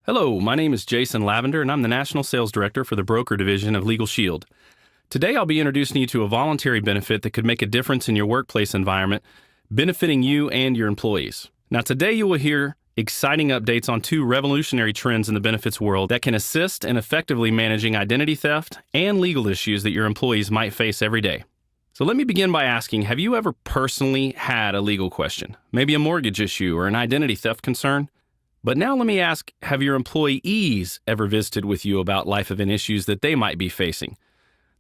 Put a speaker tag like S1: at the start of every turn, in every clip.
S1: Hello, my name is Jason Lavender, and I'm the National Sales Director for the Broker Division of Legal Shield. Today, I'll be introducing you to a voluntary benefit that could make a difference in your workplace environment, benefiting you and your employees. Now, today you will hear exciting updates on two revolutionary trends in the benefits world that can assist in effectively managing identity theft and legal issues that your employees might face every day. So let me begin by asking, have you ever personally had a legal question? Maybe a mortgage issue or an identity theft concern? But now let me ask, have your employees ever visited with you about life event issues that they might be facing?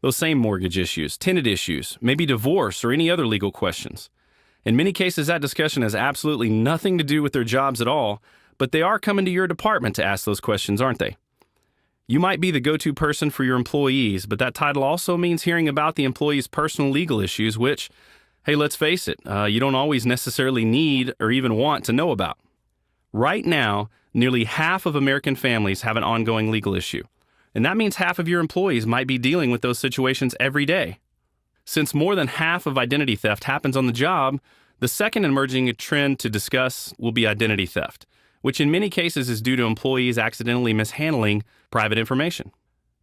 S1: Those same mortgage issues, tenant issues, maybe divorce or any other legal questions. In many cases, that discussion has absolutely nothing to do with their jobs at all, but they are coming to your department to ask those questions, aren't they? You might be the go-to person for your employees, but that title also means hearing about the employee's personal legal issues, which, hey, let's face it, you don't always necessarily need or even want to know about. Right now, nearly half of American families have an ongoing legal issue, and that means half of your employees might be dealing with those situations every day. Since more than half of identity theft happens on the job, the second emerging trend to discuss will be identity theft, which in many cases is due to employees accidentally mishandling private information.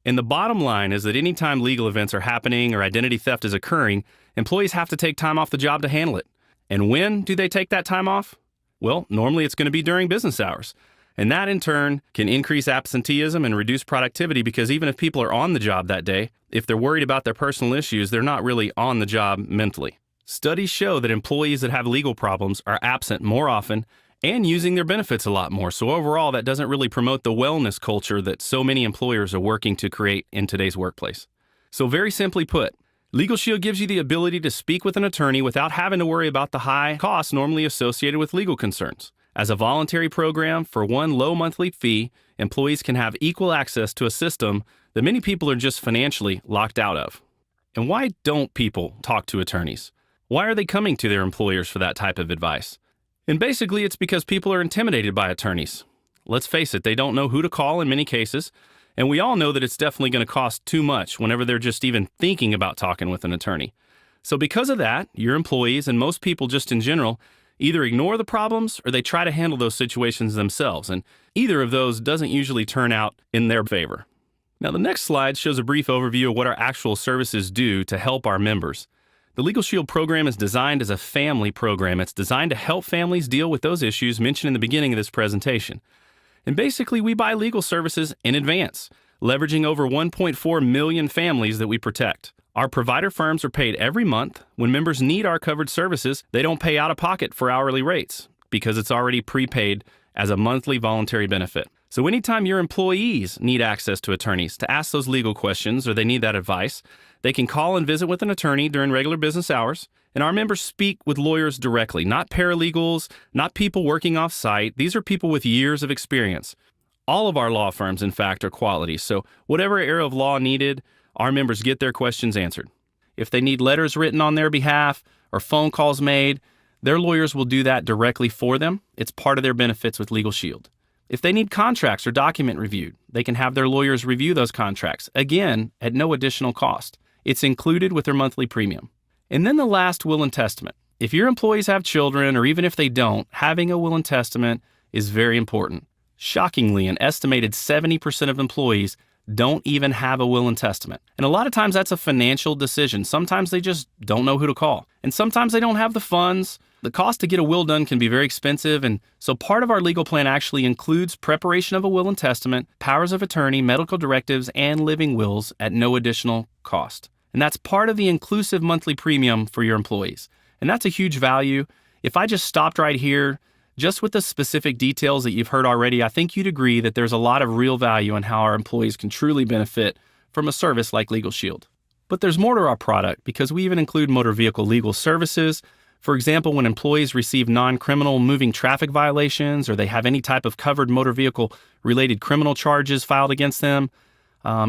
S1: And the bottom line is that anytime legal events are happening or identity theft is occurring, employees have to take time off the job to handle it. And when do they take that time off? Well, normally it's going to be during business hours. And that in turn can increase absenteeism and reduce productivity because even if people are on the job that day, if they're worried about their personal issues, they're not really on the job mentally. Studies show that employees that have legal problems are absent more often and using their benefits a lot more. So overall, that doesn't really promote the wellness culture that so many employers are working to create in today's workplace. So very simply put, Legal Shield gives you the ability to speak with an attorney without having to worry about the high costs normally associated with legal concerns. As a voluntary program for one low monthly fee, employees can have equal access to a system that many people are just financially locked out of. And why don't people talk to attorneys? Why are they coming to their employers for that type of advice? And basically, it's because people are intimidated by attorneys. Let's face it, they don't know who to call in many cases. And we all know that it's definitely going to cost too much whenever they're just even thinking about talking with an attorney. So because of that, your employees and most people just in general either ignore the problems or they try to handle those situations themselves. And either of those doesn't usually turn out in their favor. Now, the next slide shows a brief overview of what our actual services do to help our members. The Legal Shield program is designed as a family program. It's designed to help families deal with those issues mentioned in the beginning of this presentation. And basically, we buy legal services in advance, leveraging over 1.4 million families that we protect. Our provider firms are paid every month. When members need our covered services, they don't pay out of pocket for hourly rates because it's already prepaid as a monthly voluntary benefit. So anytime your employees need access to attorneys to ask those legal questions or they need that advice, they can call and visit with an attorney during regular business hours. And our members speak with lawyers directly, not paralegals, not people working off-site. These are people with years of experience. All of our law firms, in fact, are quality. So whatever area of law needed, our members get their questions answered. If they need letters written on their behalf or phone calls made, their lawyers will do that directly for them. It's part of their benefits with Legal Shield. If they need contracts or document reviewed, they can have their lawyers review those contracts, again, at no additional cost. It's included with their monthly premium. And then the last, will and testament. If your employees have children, or even if they don't, having a will and testament is very important. Shockingly, an estimated 70% of employees don't even have a will and testament. And a lot of times that's a financial decision. Sometimes they just don't know who to call. And sometimes they don't have the funds. The cost to get a will done can be very expensive. And so part of our legal plan actually includes preparation of a will and testament, powers of attorney, medical directives, and living wills at no additional cost. And that's part of the inclusive monthly premium for your employees. And that's a huge value. If I just stopped right here, just with the specific details that you've heard already, I think you'd agree that there's a lot of real value in how our employees can truly benefit from a service like Legal Shield. But there's more to our product because we even include motor vehicle legal services. For example, when employees receive non-criminal moving traffic violations or they have any type of covered motor vehicle related criminal charges filed against them,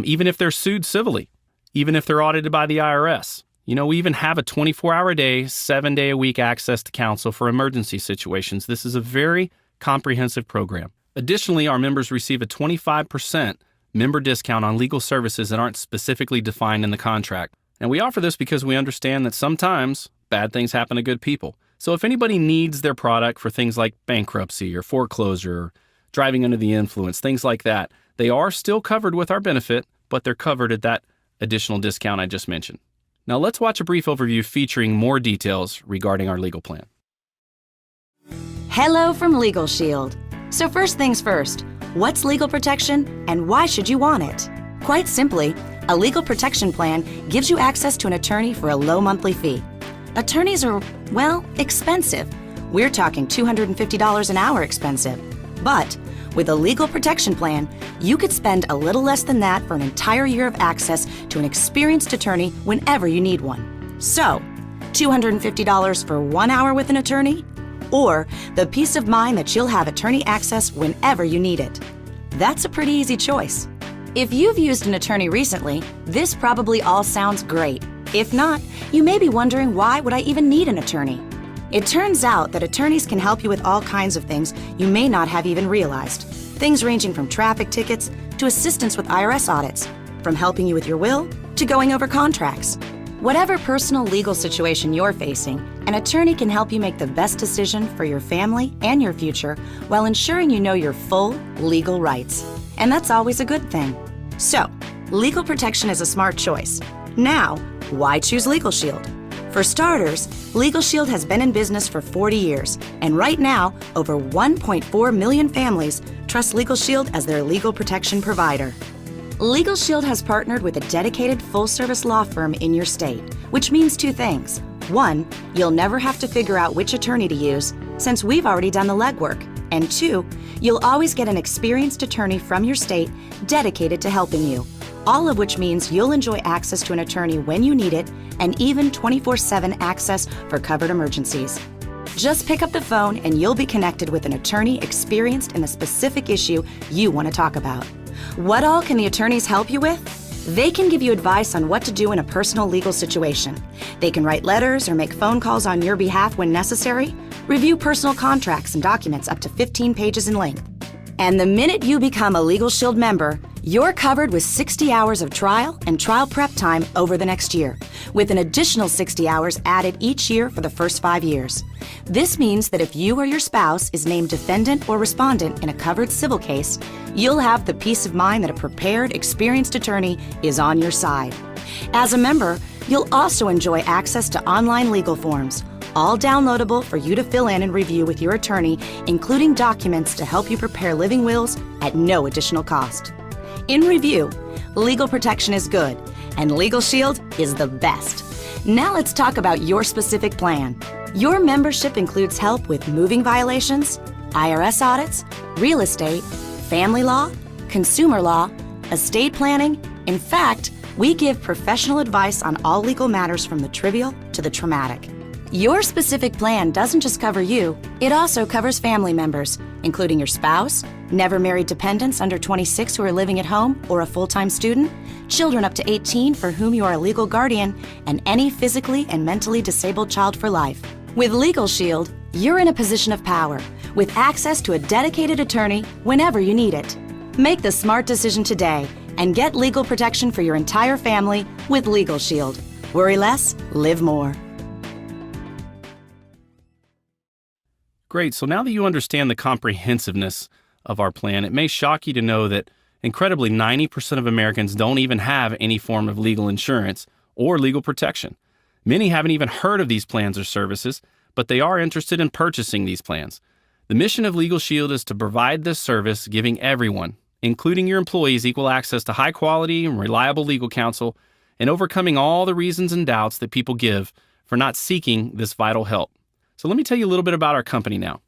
S1: even if they're sued civilly, even if they're audited by the IRS. We even have a 24-hour-a-day, 7-day-a-week access to counsel for emergency situations. This is a very comprehensive program. Additionally, our members receive a 25% member discount on legal services that aren't specifically defined in the contract. And we offer this because we understand that sometimes bad things happen to good people. So if anybody needs their product for things like bankruptcy or foreclosure, driving under the influence, things like that. They are still covered with our benefit, but they're covered at that additional discount I just mentioned. Now let's watch a brief overview featuring more details regarding our legal plan.
S2: Hello from Legal Shield. So first things first, what's legal protection and why should you want it? Quite simply, a legal protection plan gives you access to an attorney for a low monthly fee. Attorneys are, well, expensive. We're talking $250 an hour expensive. But with a legal protection plan, you could spend a little less than that for an entire year of access to an experienced attorney whenever you need one. So, $250 for 1 hour with an attorney? Or the peace of mind that you'll have attorney access whenever you need it. That's a pretty easy choice. If you've used an attorney recently, this probably all sounds great. If not, you may be wondering, why would I even need an attorney? It turns out that attorneys can help you with all kinds of things you may not have even realized. Things ranging from traffic tickets to assistance with IRS audits, from helping you with your will to going over contracts. Whatever personal legal situation you're facing, an attorney can help you make the best decision for your family and your future while ensuring you know your full legal rights. And that's always a good thing. So, legal protection is a smart choice. Now, why choose Legal Shield? For starters, Legal Shield has been in business for 40 years, and right now, over 1.4 million families trust Legal Shield as their legal protection provider. Legal Shield has partnered with a dedicated full-service law firm in your state, which means two things. One, you'll never have to figure out which attorney to use, since we've already done the legwork. And two, you'll always get an experienced attorney from your state dedicated to helping you. All of which means you'll enjoy access to an attorney when you need it, and even 24/7 access for covered emergencies. Just pick up the phone and you'll be connected with an attorney experienced in the specific issue you want to talk about. What all can the attorneys help you with? They can give you advice on what to do in a personal legal situation. They can write letters or make phone calls on your behalf when necessary, review personal contracts and documents up to 15 pages in length. And the minute you become a Legal Shield member, you're covered with 60 hours of trial and trial prep time over the next year, with an additional 60 hours added each year for the first 5 years. This means that if you or your spouse is named defendant or respondent in a covered civil case, you'll have the peace of mind that a prepared, experienced attorney is on your side. As a member, you'll also enjoy access to online legal forms, all downloadable for you to fill in and review with your attorney, including documents to help you prepare living wills at no additional cost. In review, legal protection is good, and Legal Shield is the best. Now let's talk about your specific plan. Your membership includes help with moving violations, IRS audits, real estate, family law, consumer law, estate planning. In fact, we give professional advice on all legal matters from the trivial to the traumatic. Your specific plan doesn't just cover you, it also covers family members, including your spouse, never married dependents under 26 who are living at home or a full-time student, children up to 18 for whom you are a legal guardian, and any physically and mentally disabled child for life. With Legal Shield, you're in a position of power, with access to a dedicated attorney whenever you need it. Make the smart decision today and get legal protection for your entire family with Legal Shield. Worry less, live more.
S1: Great. So now that you understand the comprehensiveness of our plan, it may shock you to know that incredibly 90% of Americans don't even have any form of legal insurance or legal protection. Many haven't even heard of these plans or services, but they are interested in purchasing these plans. The mission of Legal Shield is to provide this service, giving everyone, including your employees, equal access to high quality and reliable legal counsel, and overcoming all the reasons and doubts that people give for not seeking this vital help. So let me tell you a little bit about our company now.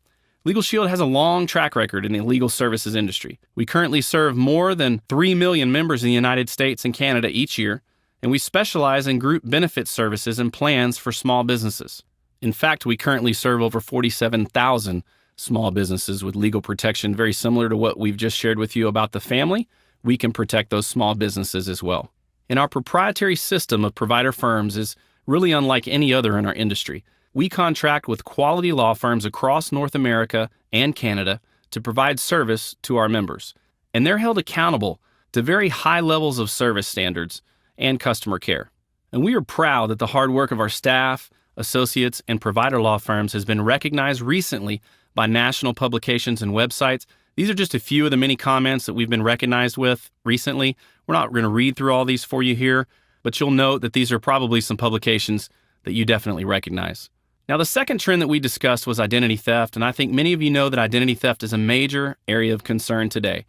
S1: Legal Shield has a long track record in the legal services industry. We currently serve more than 3 million members in the United States and Canada each year, and we specialize in group benefit services and plans for small businesses. In fact, we currently serve over 47,000 small businesses with legal protection, very similar to what we've just shared with you about the family. We can protect those small businesses as well. And our proprietary system of provider firms is really unlike any other in our industry. We contract with quality law firms across North America and Canada to provide service to our members. And they're held accountable to very high levels of service standards and customer care. And we are proud that the hard work of our staff, associates, and provider law firms has been recognized recently by national publications and websites, These are just a few of the many comments that we've been recognized with recently. We're not going to read through all these for you here, but you'll note that these are probably some publications that you definitely recognize. Now, the second trend that we discussed was identity theft, and I think many of you know that identity theft is a major area of concern today.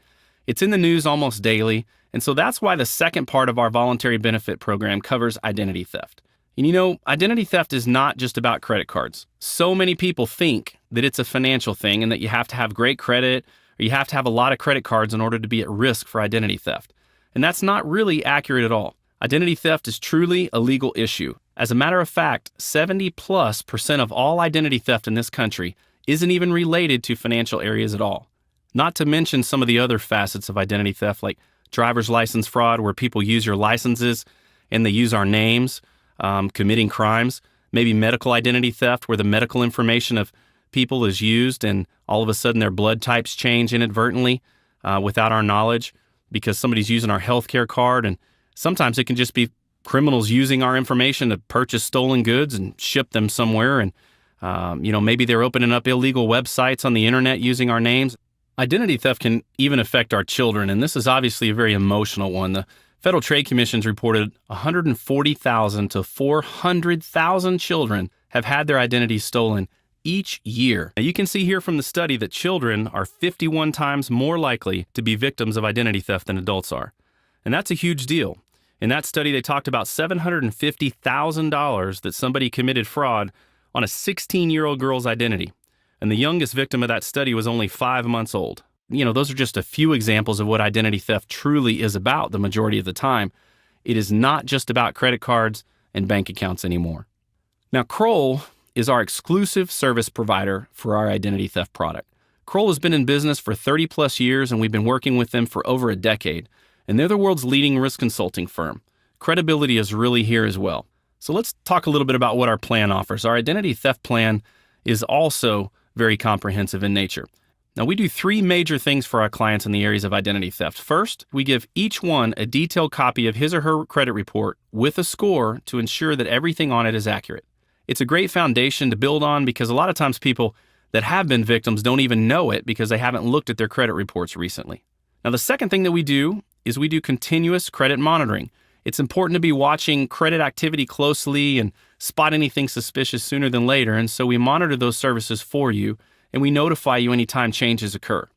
S1: It's in the news almost daily, and so that's why the second part of our voluntary benefit program covers identity theft. And you know, identity theft is not just about credit cards. So many people think that it's a financial thing and that you have to have great credit or you have to have a lot of credit cards in order to be at risk for identity theft. And that's not really accurate at all. Identity theft is truly a legal issue. As a matter of fact, 70+% of all identity theft in this country isn't even related to financial areas at all. Not to mention some of the other facets of identity theft, like driver's license fraud, where people use your licenses and they use our names, committing crimes. Maybe medical identity theft, where the medical information of people is used and all of a sudden their blood types change inadvertently without our knowledge because somebody's using our healthcare card. And sometimes it can just be criminals using our information to purchase stolen goods and ship them somewhere. And, maybe they're opening up illegal websites on the internet using our names. Identity theft can even affect our children, and this is obviously a very emotional one. The Federal Trade Commission's reported 140,000 to 400,000 children have had their identities stolen each year. Now, you can see here from the study that children are 51 times more likely to be victims of identity theft than adults are. And that's a huge deal. In that study, they talked about $750,000 that somebody committed fraud on a 16-year-old girl's identity. And the youngest victim of that study was only 5 months old. Those are just a few examples of what identity theft truly is about the majority of the time. It is not just about credit cards and bank accounts anymore. Now, Kroll is our exclusive service provider for our identity theft product. Kroll has been in business for 30 plus years, and we've been working with them for over a decade. And they're the world's leading risk consulting firm. Credibility is really here as well. So let's talk a little bit about what our plan offers. Our identity theft plan is also very comprehensive in nature. Now, we do 3 major things for our clients in the areas of identity theft. First, we give each one a detailed copy of his or her credit report with a score to ensure that everything on it is accurate. It's a great foundation to build on because a lot of times people that have been victims don't even know it because they haven't looked at their credit reports recently. Now, the second thing that we do is we do continuous credit monitoring. It's important to be watching credit activity closely and spot anything suspicious sooner than later, and so we monitor those services for you, and we notify you anytime changes occur.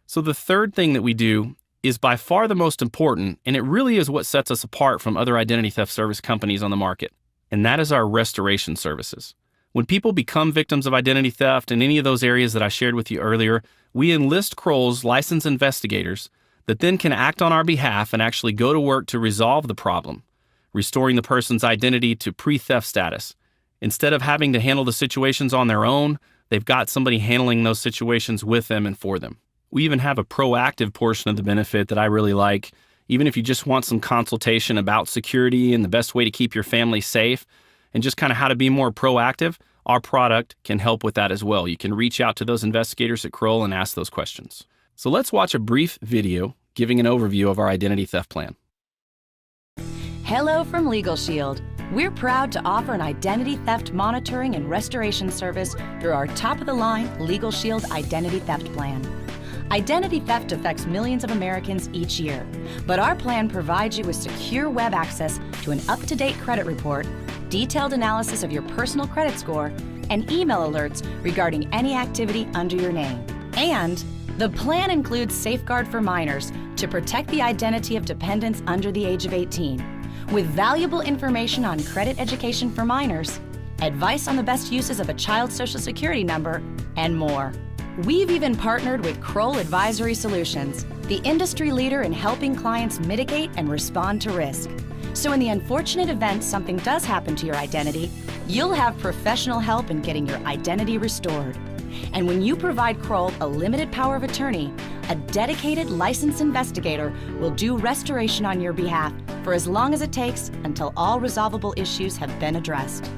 S1: So the third thing that we do is by far the most important, and it really is what sets us apart from other identity theft service companies on the market, and that is our restoration services. When people become victims of identity theft in any of those areas that I shared with you earlier, we enlist Kroll's licensed investigators that then can act on our behalf and actually go to work to resolve the problem, restoring the person's identity to pre-theft status. Instead of having to handle the situations on their own, they've got somebody handling those situations with them and for them. We even have a proactive portion of the benefit that I really like. Even if you just want some consultation about security and the best way to keep your family safe and just kind of how to be more proactive, our product can help with that as well. You can reach out to those investigators at Kroll and ask those questions. So let's watch a brief video giving an overview of our identity theft plan.
S2: Hello from Legal Shield. We're proud to offer an identity theft monitoring and restoration service through our top-of-the-line Legal Shield Identity Theft Plan. Identity theft affects millions of Americans each year, but our plan provides you with secure web access to an up-to-date credit report, detailed analysis of your personal credit score, and email alerts regarding any activity under your name. And the plan includes Safeguard for Minors to protect the identity of dependents under the age of 18, with valuable information on credit education for minors, advice on the best uses of a child's social security number, and more. We've even partnered with Kroll Advisory Solutions, the industry leader in helping clients mitigate and respond to risk. So in the unfortunate event something does happen to your identity, you'll have professional help in getting your identity restored. And when you provide Kroll a limited power of attorney, a dedicated licensed investigator will do restoration on your behalf for as long as it takes until all resolvable issues have been addressed.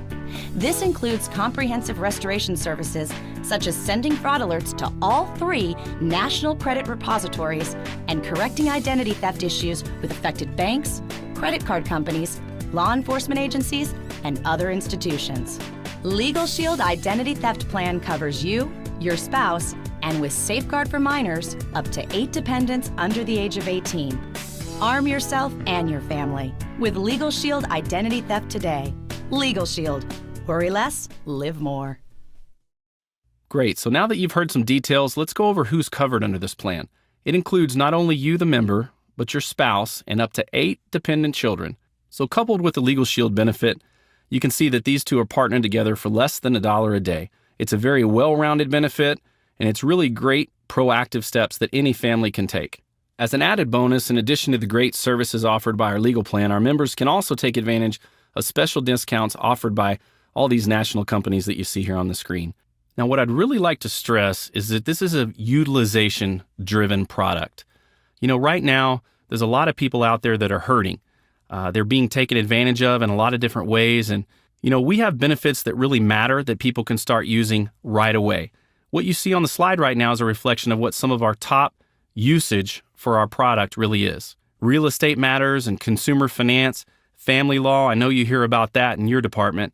S2: This includes comprehensive restoration services such as sending fraud alerts to all 3 national credit repositories and correcting identity theft issues with affected banks, credit card companies, law enforcement agencies, and other institutions. Legal Shield Identity Theft Plan covers you, your spouse, And with Safeguard for minors, up to 8 dependents under the age of 18. Arm yourself and your family with Legal Shield Identity Theft today. Legal Shield. Worry less, live more.
S1: Great. So now that you've heard some details, let's go over who's covered under this plan. It includes not only you, the member, but your spouse and up to 8 dependent children. So coupled with the Legal Shield benefit, you can see that these two are partnered together for less than $1 a day. It's a very well-rounded benefit, and it's really great proactive steps that any family can take. As an added bonus, in addition to the great services offered by our legal plan, our members can also take advantage of special discounts offered by all these national companies that you see here on the screen. Now, what I'd really like to stress is that this is a utilization-driven product. You know, right now, there's a lot of people out there that are hurting. They're being taken advantage of in a lot of different ways. And, you know, we have benefits that really matter that people can start using right away. What you see on the slide right now is a reflection of what some of our top usage for our product really is. Real estate matters and consumer finance, family law, I know you hear about that in your department,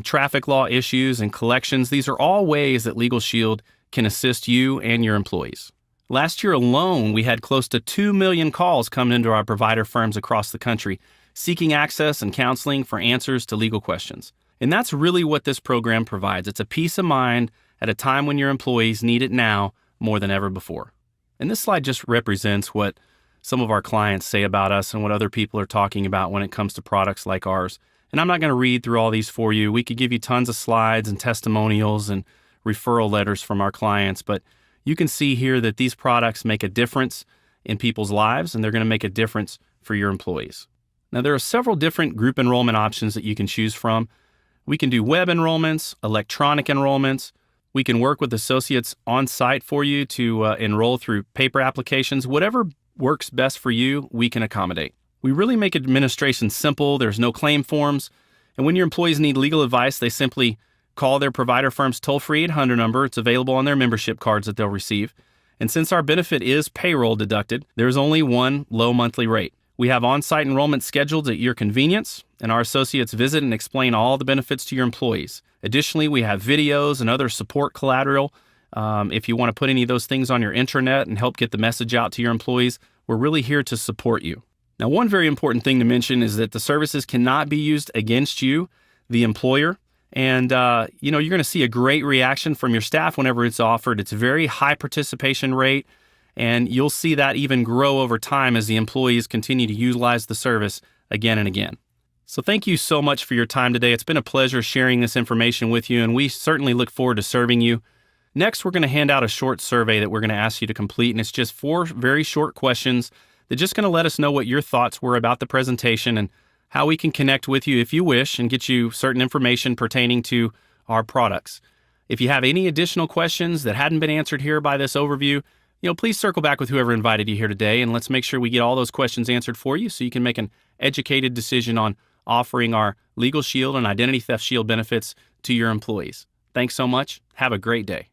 S1: traffic law issues and collections. These are all ways that Legal Shield can assist you and your employees. Last year alone, we had close to 2 million calls coming into our provider firms across the country, seeking access and counseling for answers to legal questions. And that's really what this program provides. It's a peace of mind at a time when your employees need it now more than ever before. And this slide just represents what some of our clients say about us and what other people are talking about when it comes to products like ours. And I'm not going to read through all these for you. We could give you tons of slides and testimonials and referral letters from our clients, but you can see here that these products make a difference in people's lives, and they're going to make a difference for your employees. Now, there are several different group enrollment options that you can choose from. We can do web enrollments, electronic enrollments. We can work with associates on site for you to enroll through paper applications. Whatever works best for you, we can accommodate. We really make administration simple. There's no claim forms. And when your employees need legal advice, they simply call their provider firm's toll-free 800 number. It's available on their membership cards that they'll receive. And since our benefit is payroll deducted, there's only one low monthly rate. We have on-site enrollment scheduled at your convenience, and our associates visit and explain all the benefits to your employees. Additionally, we have videos and other support collateral. If you want to put any of those things on your intranet and help get the message out to your employees, we're really here to support you. Now, one very important thing to mention is that the services cannot be used against you, the employer. And, you're going to see a great reaction from your staff whenever it's offered. It's a very high participation rate, and you'll see that even grow over time as the employees continue to utilize the service again and again. So thank you so much for your time today. It's been a pleasure sharing this information with you, and we certainly look forward to serving you. Next, we're going to hand out a short survey that we're going to ask you to complete, and it's just 4 very short questions that just going to let us know what your thoughts were about the presentation and how we can connect with you if you wish and get you certain information pertaining to our products. If you have any additional questions that hadn't been answered here by this overview, please circle back with whoever invited you here today, and let's make sure we get all those questions answered for you so you can make an educated decision on offering our Legal Shield and Identity Theft Shield benefits to your employees. Thanks so much. Have a great day.